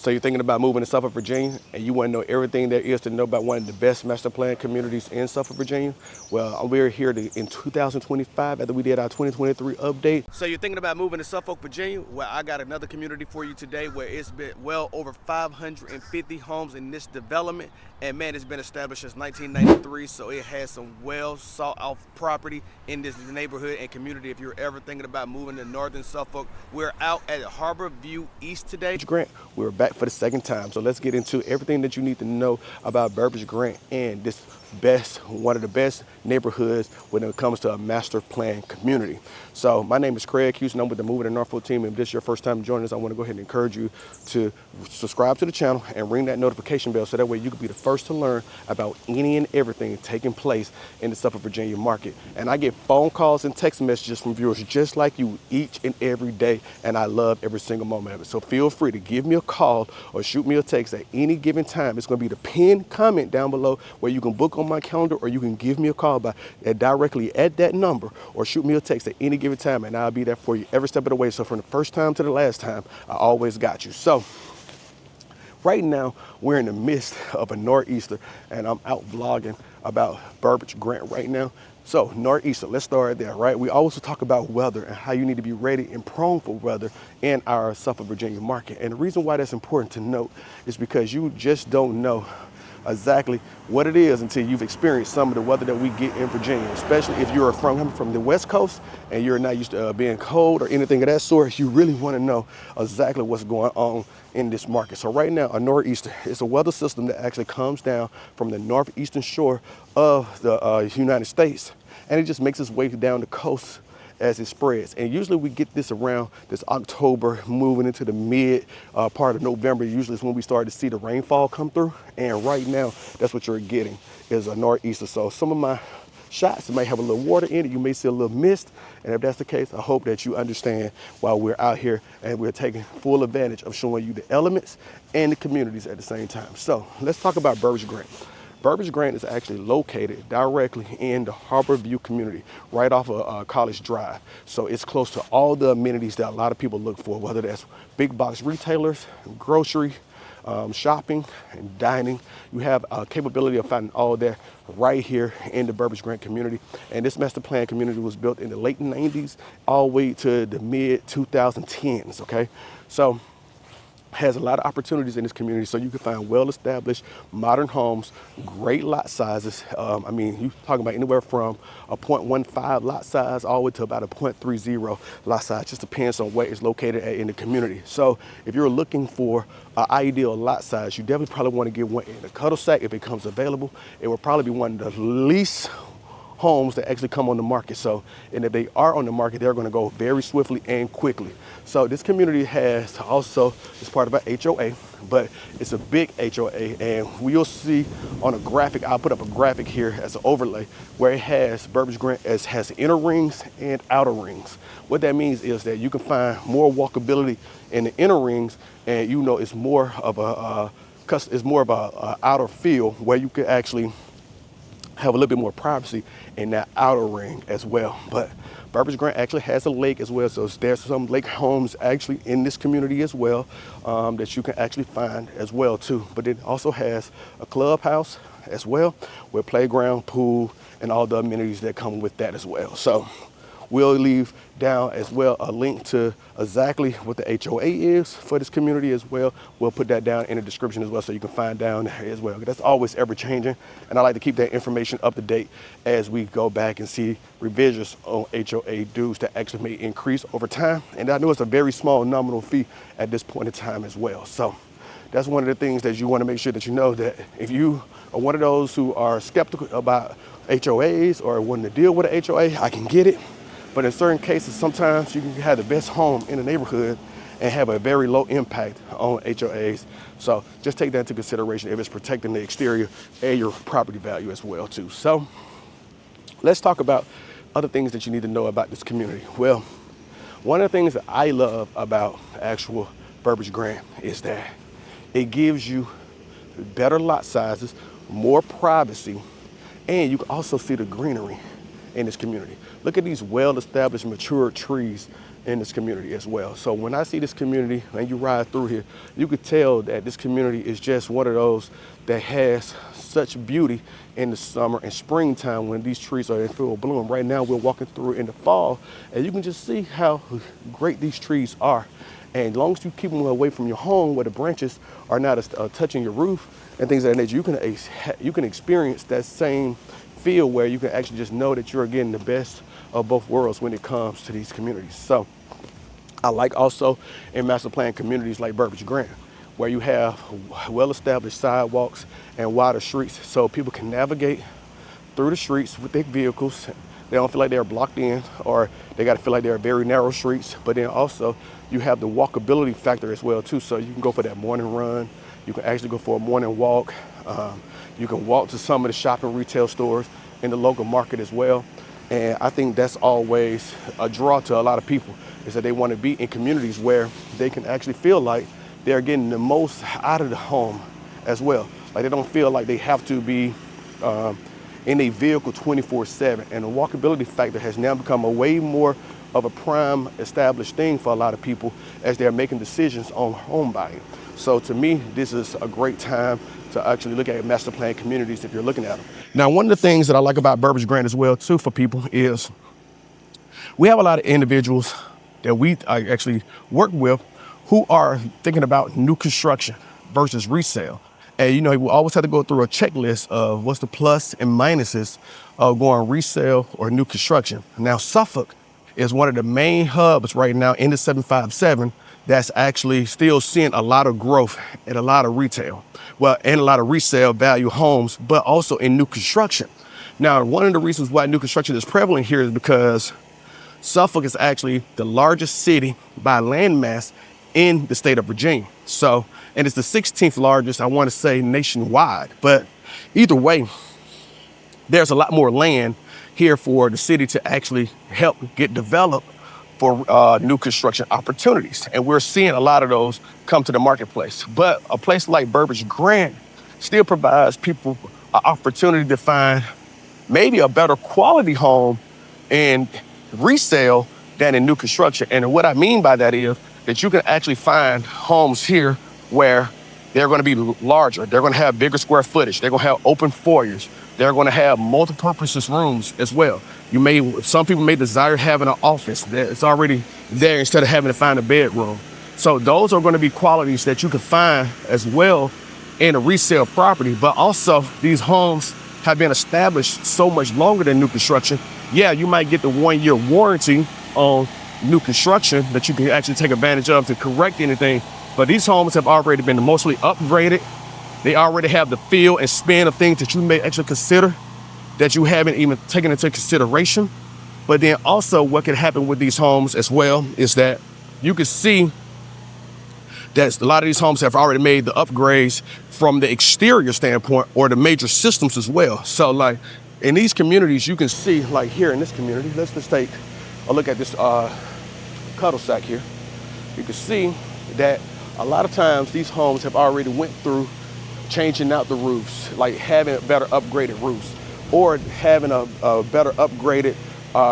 So you're thinking about moving to Suffolk, Virginia, and you want to know everything there is to know about one of the best master plan communities in Suffolk, Virginia? Well, we're here in 2025 after we did our 2023 update. So you're thinking about moving to Suffolk, Virginia? Well, I got another community for you today where it's been well over 550 homes in this development. And man, it's been established since 1993, so it has some well sought out property in this neighborhood and community. If you're ever thinking about moving to northern Suffolk, we're out at Harbor View East today. Grant, we're back for the second time, so let's get into everything that you need to know about Burbage Grant and this one of the best neighborhoods when it comes to a master plan community. So my name is Craig Houston. I'm with the Moving to Norfolk team. And if this is your first time joining us, I want to go ahead and encourage you to subscribe to the channel and ring that notification bell so that way you can be the first to learn about any and everything taking place in the Suffolk, Virginia market. And I get phone calls and text messages from viewers just like you each and every day, and I love every single moment of it. So feel free to give me a call or shoot me a text at any given time. It's going to be the pinned comment down below where you can book on my calendar, or you can give me a call directly at that number, or shoot me a text at any given time, and I'll be there for you every step of the way. So from the first time to the last time, I always got you. So right now, we're in the midst of a nor'easter, and I'm out vlogging about Burbage Grant right now. So nor'easter, let's start there, right? We always talk about weather and how you need to be ready and prone for weather in our Suffolk, Virginia market. And the reason why that's important to note is because you just don't know exactly what it is until you've experienced some of the weather that we get in Virginia, especially if you're from the West Coast and you're not used to being cold or anything of that sort. You really want to know exactly what's going on in this market. So right now, a nor'easter is a weather system that actually comes down from the northeastern shore of the United States, and it just makes its way down the coast as it spreads. And usually we get this around this October, moving into the mid part of November. Usually is when we start to see the rainfall come through. And right now, that's what you're getting is a nor'easter. So some of my shots may have a little water in it. You may see a little mist. And if that's the case, I hope that you understand why we're out here and we're taking full advantage of showing you the elements and the communities at the same time. So let's talk about Burbage Grant. Burbage Grant is actually located directly in the Harbor View community, right off of College Drive. So it's close to all the amenities that a lot of people look for, whether that's big box retailers, grocery, shopping, and dining. You have a capability of finding all that right here in the Burbage Grant community. And this master plan community was built in the late 90s all the way to the mid 2010s, okay? So has a lot of opportunities in this community, so you can find well-established modern homes, great lot sizes. I mean, you're talking about anywhere from a 0.15 lot size all the way to about a 0.30 lot size. Just depends on where it's located at in the community. So if you're looking for an ideal lot size, you definitely probably want to get one in the cul-de-sac if it comes available. It will probably be one of the least homes that actually come on the market. So, and if they are on the market, they're going to go very swiftly and quickly. So this community has also, it's part of an HOA, but it's a big HOA, and we'll see on a graphic, I'll put up a graphic here as an overlay where it has Burbage Grant has inner rings and outer rings. What that means is that you can find more walkability in the inner rings, and you know it's more of a outer feel where you can actually have a little bit more privacy in that outer ring as well. But Burbage Grant actually has a lake as well, so there's some lake homes actually in this community as well that you can actually find as well too. But it also has a clubhouse as well with playground, pool, and all the amenities that come with that as well. So we'll leave down as well a link to exactly what the HOA is for this community as well. We'll put that down in the description as well, so you can find down there as well. That's always ever changing, and I like to keep that information up to date as we go back and see revisions on HOA dues that actually may increase over time. And I know it's a very small nominal fee at this point in time as well. So that's one of the things that you want to make sure that you know, that if you are one of those who are skeptical about HOAs or wanting to deal with an HOA, I can get it. But in certain cases, sometimes you can have the best home in the neighborhood and have a very low impact on HOAs. So just take that into consideration if it's protecting the exterior and your property value as well too. So let's talk about other things that you need to know about this community. Well, one of the things that I love about actual Burbage Grant is that it gives you better lot sizes, more privacy, and you can also see the greenery in this community. Look at these well-established, mature trees in this community as well. So when I see this community and you ride through here, you could tell that this community is just one of those that has such beauty in the summer and springtime when these trees are in full bloom. Right now we're walking through in the fall, and you can just see how great these trees are. And as long as you keep them away from your home where the branches are not touching your roof and things of that nature, you can experience that same feel where you can actually just know that you're getting the best of both worlds when it comes to these communities. So I like also in master plan communities like Burbage Grant, where you have well-established sidewalks and wider streets so people can navigate through the streets with their vehicles. They don't feel like they're blocked in, or they got to feel like they're very narrow streets. But then also you have the walkability factor as well too. So you can go for that morning run. You can actually go for a morning walk. You can walk to some of the shopping retail stores in the local market as well. And I think that's always a draw to a lot of people, is that they want to be in communities where they can actually feel like they're getting the most out of the home as well. Like they don't feel like they have to be in a vehicle 24/7. And the walkability factor has now become a way more of a prime established thing for a lot of people as they're making decisions on home buying. So to me, this is a great time to actually look at master plan communities if you're looking at them. Now, one of the things that I like about Burbage Grant as well too for people is we have a lot of individuals that we actually work with who are thinking about new construction versus resale. And you know, we always have to go through a checklist of what's the plus and minuses of going resale or new construction. Now, Suffolk is one of the main hubs right now in the 757 that's actually still seeing a lot of growth and a lot of retail. Well, and a lot of resale value homes, but also in new construction. Now, one of the reasons why new construction is prevalent here is because Suffolk is actually the largest city by landmass in the state of Virginia. So, and it's the 16th largest, I want to say, nationwide. But either way, there's a lot more land here for the city to actually help get developed for new construction opportunities. And we're seeing a lot of those come to the marketplace. But a place like Burbage Grant still provides people an opportunity to find maybe a better quality home in resale than in new construction. And what I mean by that is that you can actually find homes here where they're going to be larger. They're going to have bigger square footage. They're going to have open foyers. They're going to have multi-purpose rooms as well. Some people may desire having an office that's already there instead of having to find a bedroom. So those are going to be qualities that you can find as well in a resale property. But also these homes have been established so much longer than new construction. Yeah, you might get the 1-year warranty on new construction that you can actually take advantage of to correct anything. But these homes have already been mostly upgraded. They already have the feel and spin of things that you may actually consider that you haven't even taken into consideration. But then also what can happen with these homes as well is that you can see that a lot of these homes have already made the upgrades from the exterior standpoint or the major systems as well. So like in these communities, you can see like here in this community, let's just take a look at this cuddle sack here. You can see that a lot of times these homes have already went through changing out the roofs, like having better upgraded roofs, or having a better upgraded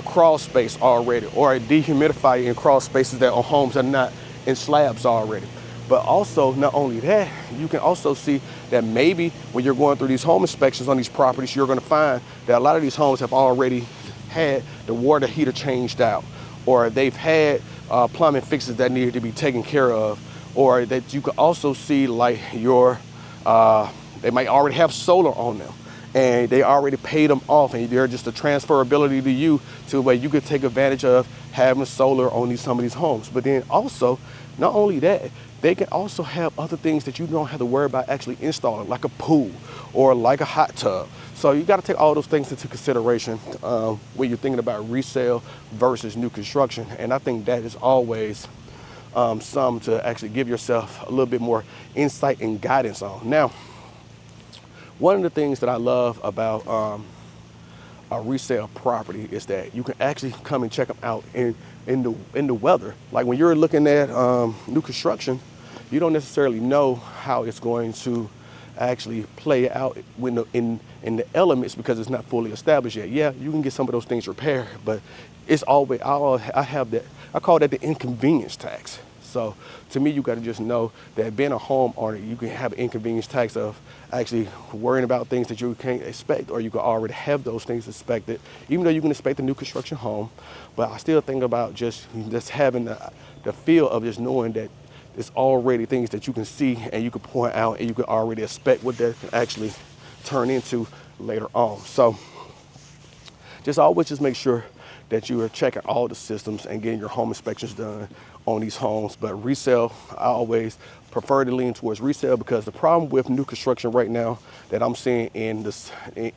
crawl space already, or a dehumidifier in crawl spaces that on homes that are not in slabs already. But also, not only that, you can also see that maybe when you're going through these home inspections on these properties, you're going to find that a lot of these homes have already had the water heater changed out, or they've had plumbing fixes that needed to be taken care of, or that you can also see like they might already have solar on them and they already paid them off, and they're just a transferability to you to where you could take advantage of having solar on some of these homes. But then also, not only that, they can also have other things that you don't have to worry about actually installing, like a pool or like a hot tub. So you got to take all those things into consideration when you're thinking about resale versus new construction. And I think that is always some to actually give yourself a little bit more insight and guidance on. Now, one of the things that I love about a resale property is that you can actually come and check them out in the weather. Like when you're looking at new construction, you don't necessarily know how it's going to actually play out when in the elements because it's not fully established yet. Yeah, you can get some of those things repaired, but it's always I have that, I call that the inconvenience tax. So to me, you got to just know that being a homeowner, you can have an inconvenience tax of actually worrying about things that you can't expect, or you can already have those things expected, even though you can expect a new construction home. But I still think about just having the feel of just knowing that it's already things that you can see and you can point out and you can already expect what that can actually turn into later on. So just always just make sure that you are checking all the systems and getting your home inspections done on these homes. But resale, I always prefer to lean towards resale, because the problem with new construction right now that I'm seeing in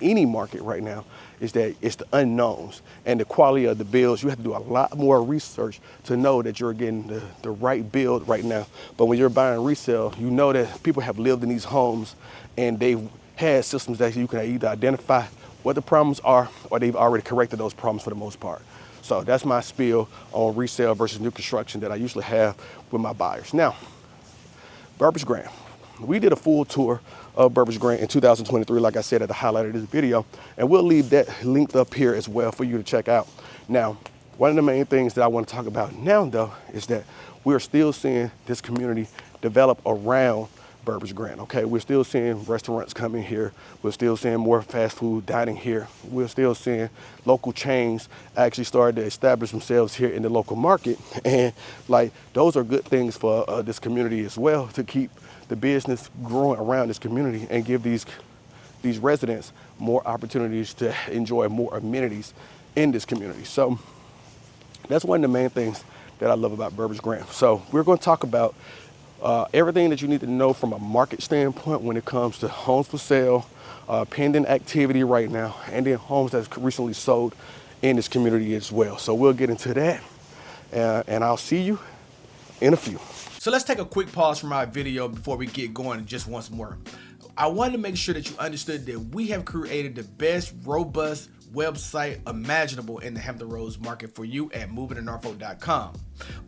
any market right now is that it's the unknowns and the quality of the builds. You have to do a lot more research to know that you're getting the right build right now. But when you're buying resale, you know that people have lived in these homes and they've had systems that you can either identify what the problems are, or they've already corrected those problems for the most part. So that's my spiel on resale versus new construction that I usually have with my buyers. Now, Burbage Grant. We did a full tour of Burbage Grant in 2023, like I said at the highlight of this video, and we'll leave that linked up here as well for you to check out. Now, one of the main things that I want to talk about now, though, is that we're still seeing this community develop around Burbage Grant, okay? We're still seeing restaurants coming here. We're still seeing more fast food dining here. We're still seeing local chains actually start to establish themselves here in the local market. And like, those are good things for this community as well, to keep the business growing around this community and give these residents more opportunities to enjoy more amenities in this community. So that's one of the main things that I love about Burbage Grant. So we're going to talk about everything that you need to know from a market standpoint when it comes to homes for sale, pending activity right now, and then homes that's recently sold in this community as well. So we'll get into that, and I'll see you in a few. So let's take a quick pause from our video before we get going just once more. I wanted to make sure that you understood that we have created the best, robust website imaginable in the Hampton Roads market for you at movingtonorfolk.com.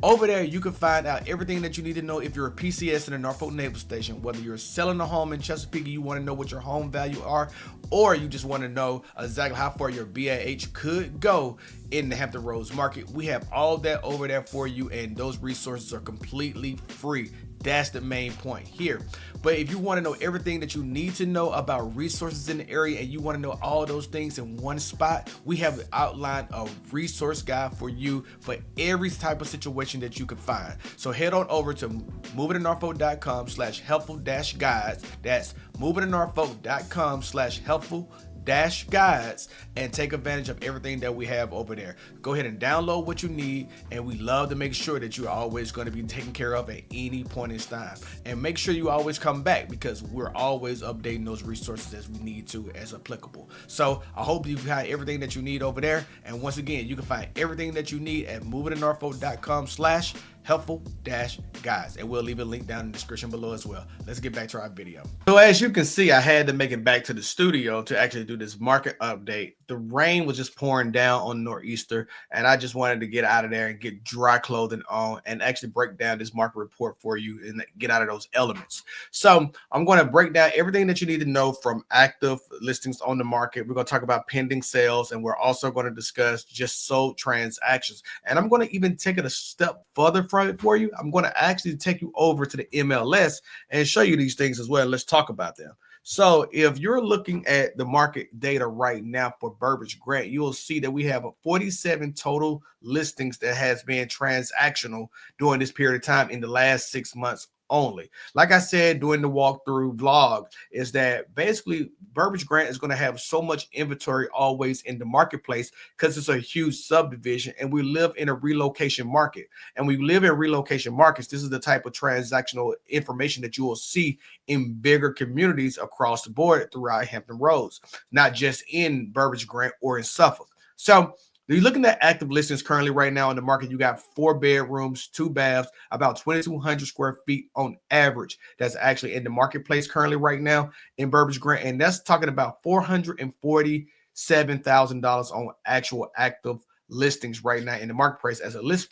Over there, you can find out everything that you need to know if you're a PCS in the Norfolk Naval Station, whether you're selling a home in Chesapeake, you want to know what your home value are, or you just want to know exactly how far your BAH could go in the Hampton Roads market. We have all that over there for you, and those resources are completely free. That's the main point here. But if you want to know everything that you need to know about resources in the area, and you want to know all those things in one spot, we have outlined a resource guide for you for every type of situation that you can find. So head on over to movingtonorfolk.com/helpful-guides. That's movingtonorfolk.com/helpful-guides, and take advantage of everything that we have over there. Go ahead and download what you need, and we love to make sure that you're always going to be taken care of at any point in time. And make sure you always come back, because we're always updating those resources as we need to, as applicable. So I hope you've got everything that you need over there. And once again, you can find everything that you need at movingtonorfolk.com/helpful-guides, and we'll leave a link down in the description below as well. Let's get back to our video. So as you can see, I had to make it back to the studio to actually do this market update. The rain was just pouring down on Nor'easter, and I just wanted to get out of there and get dry clothing on and actually break down this market report for you and get out of those elements. So I'm going to break down everything that you need to know from active listings on the market. We're going to talk about pending sales, and we're also going to discuss just sold transactions. And I'm going to even take it a step further from it for you. I'm going to actually take you over to the MLS and show you these things as well. Let's talk about them. So if you're looking at the market data right now for Burbage Grant, you'll see that we have 47 total listings that has been transactional during this period of time in the last 6 months only. Like I said during the walkthrough vlog, is that basically Burbage Grant is going to have so much inventory always in the marketplace because it's a huge subdivision, and we live in a relocation market. And we live in relocation markets. This is the type of transactional information that you will see in bigger communities across the board throughout Hampton Roads, not just in Burbage Grant or in Suffolk. So you're looking at active listings currently right now in the market. You got 4 bedrooms, 2 baths, about 2,200 square feet on average. That's actually in the marketplace currently right now in Burbage Grant. And that's talking about $447,000 on actual active listings right now in the marketplace as a list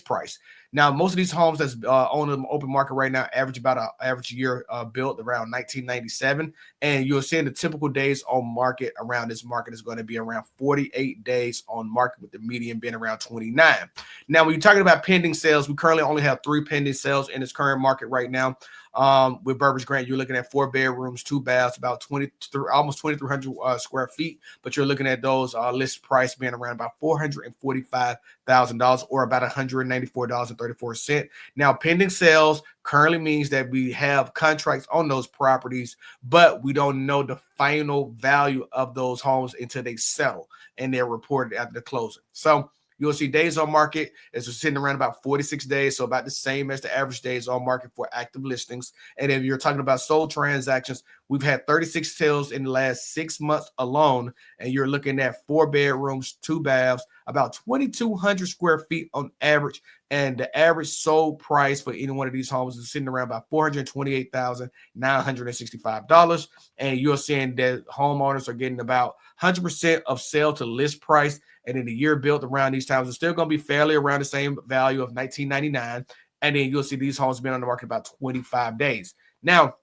price. Now, most of these homes that's on the open market right now average about an average year built around 1997, and you'll see in the typical days on market around this market is going to be around 48 days on market, with the median being around 29. Now, when you're talking about pending sales, we currently only have 3 pending sales in this current market right now. With Burbage Grant, you're looking at 4 bedrooms, 2 baths, about almost 2,300 square feet. But you're looking at those list price being around about $445,000, or about $194.34. Now, pending sales currently means that we have contracts on those properties, but we don't know the final value of those homes until they settle and they're reported after the closing. So you'll see days on market is sitting around about 46 days, so about the same as the average days on market for active listings. And if you're talking about sold transactions, we've had 36 sales in the last 6 months alone, and you're looking at 4 bedrooms, 2 baths, about 2,200 square feet on average. And the average sold price for any one of these homes is sitting around about $428,965. And you're seeing that homeowners are getting about 100% of sale to list price. And in the year built around these times, it's still going to be fairly around the same value of 1999. And then you'll see these homes been on the market about 25 days. Now,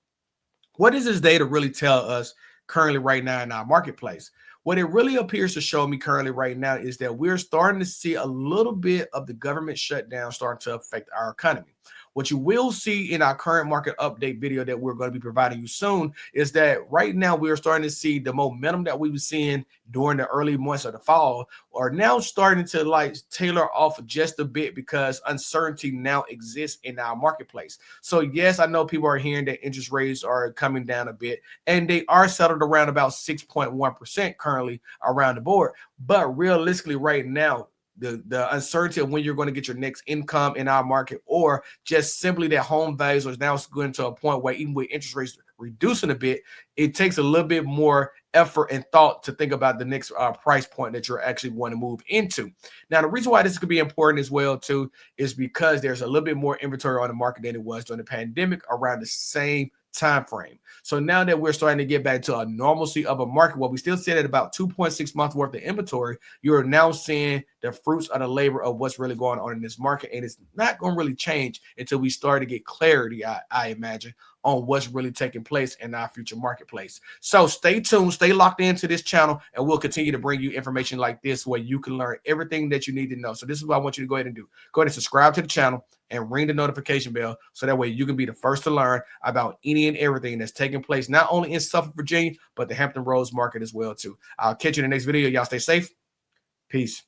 what does this data really tell us currently right now in our marketplace? What it really appears to show me currently right now is that we're starting to see a little bit of the government shutdown starting to affect our economy. What you will see in our current market update video that we're going to be providing you soon is that right now we're starting to see the momentum that we were seeing during the early months of the fall are now starting to like tailor off just a bit, because uncertainty now exists in our marketplace. So yes, I know people are hearing that interest rates are coming down a bit, and they are settled around about 6.1% currently around the board. But realistically right now, the uncertainty of when you're going to get your next income in our market, or just simply that home values are now going to a point where even with interest rates reducing a bit, it takes a little bit more effort and thought to think about the next price point that you're actually going to move into. Now, the reason why this could be important as well too is because there's a little bit more inventory on the market than it was during the pandemic around the same time frame. So now that we're starting to get back to a normalcy of a market, while we still sit at about 2.6 months worth of inventory, you're now seeing the fruits of the labor of what's really going on in this market. And it's not going to really change until we start to get clarity, I imagine, on what's really taking place in our future marketplace. So stay tuned, stay locked into this channel, and we'll continue to bring you information like this where you can learn everything that you need to know. So this is what I want you to go ahead and do. Go ahead and subscribe to the channel and ring the notification bell, so that way you can be the first to learn about any and everything that's taking place, not only in Suffolk, Virginia, but the Hampton Roads market as well too. I'll catch you in the next video. Y'all stay safe. Peace.